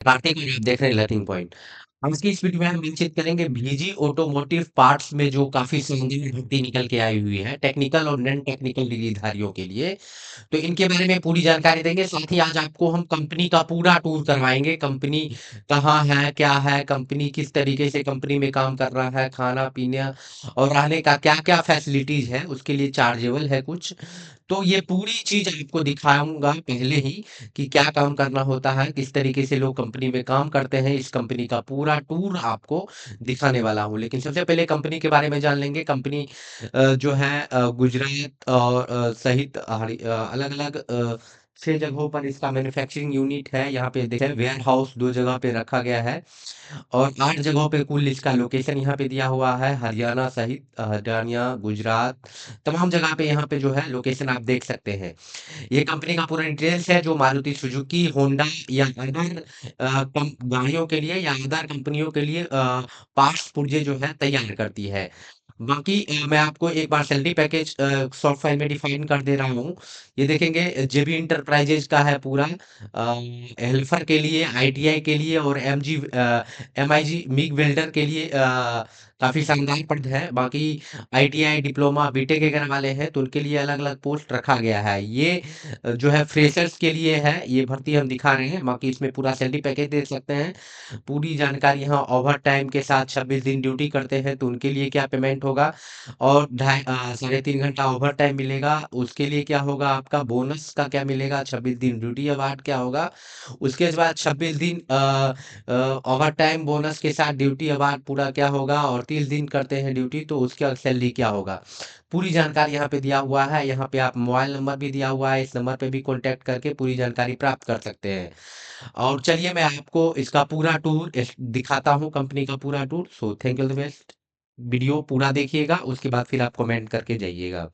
कार्तिक और आप देख रहे हैं लर्निंग पॉइंट। आज की इस वीडियो में हम बातचीत करेंगे VG ऑटोमोटिव पार्ट्स में जो काफ़ी शानदार भर्ती निकल के आई हुई है, टेक्निकल और नॉन टेक्निकल डिग्रीधारियों के लिए। तो इनके बारे में पूरी जानकारी देंगे, साथ ही आज आपको हम कंपनी का पूरा टूर करवाएँगे। कंपनी कहाँ है, क्या है, कंपनी किस तरीके से कंपनी में काम कर रहा है, खाना-पीना और रहने का क्या-क्या फैसिलिटीज़ है, उसके लिए चार्जेबल है कुछ। तो ये पूरी चीज़ आपको दिखाऊँगा पहले ही कि क्या काम करना होता है, किस तरीके से लोग कंपनी में काम करते हैं, इस कंपनी का पूरा टूर आपको दिखाने वाला हूँ। लेकिन सबसे पहले कंपनी के बारे में जान लेंगे। कंपनी जो है गुजरात और सहित अलग-अलग 6 जगहों पर इसका मैन्युफैक्चरिंग यूनिट है। यहाँ पे देखें वेयर हाउस 2 जगह पे रखा गया है और 8 जगहों पे कुल इसका लोकेशन यहाँ पे दिया हुआ है। हरियाणा सहित हरियाणा, गुजरात तमाम जगह पे यहाँ पे जो है लोकेशन आप देख सकते हैं। ये कंपनी का पूरा डिटेल्स है जो मारुति सुजुकी, होंडा या अदर कम गाड़ियों के लिए या अदर कंपनियों के लिए पार्ट्स पुर्जे जो है तैयार करती है। बाकी मैं आपको एक बार सैलरी पैकेज शॉर्ट फाइल में डिफाइन कर दे रहा हूँ। ये देखेंगे जेबी इंटरप्राइजेज का है पूरा हेल्पर के लिए, आईटीआई के लिए और एमआईजी मिग वेल्डर के लिए काफ़ी शानदार पद है। बाकी आईटीआई, डिप्लोमा, बीटेक अगर वाले हैं तो उनके लिए अलग-अलग पोस्ट रखा गया है। ये जो है फ्रेशर्स के लिए है, ये भर्ती हम दिखा रहे हैं। बाकी इसमें पूरा सैलरी पैकेज देख सकते हैं। पूरी जानकारी यहाँ ओवरटाइम के साथ 26 दिन ड्यूटी करते हैं तो उनके लिए क्या पेमेंट होगा और साढ़े 3 घंटा ओवरटाइम मिलेगा, उसके लिए क्या होगा आपका बोनस का क्या मिलेगा, 26 दिन ड्यूटी अवार्ड क्या होगा। उसके बाद 26 दिन ओवरटाइम बोनस के साथ ड्यूटी अवार्ड पूरा क्या होगा और 30 दिन करते हैं ड्यूटी तो उसका सैलरी क्या होगा। पूरी जानकारी यहाँ पे दिया हुआ है। यहाँ पे आप मोबाइल नंबर भी दिया हुआ है, इस नंबर पे भी कॉन्टैक्ट करके पूरी जानकारी प्राप्त कर सकते हैं। और चलिए मैं आपको इसका पूरा टूर दिखाता हूँ, कंपनी का पूरा tour. So thank you the best. Video पूरा देखिएगा, उसके बाद फिर आप कमेंट करके जाइएगा।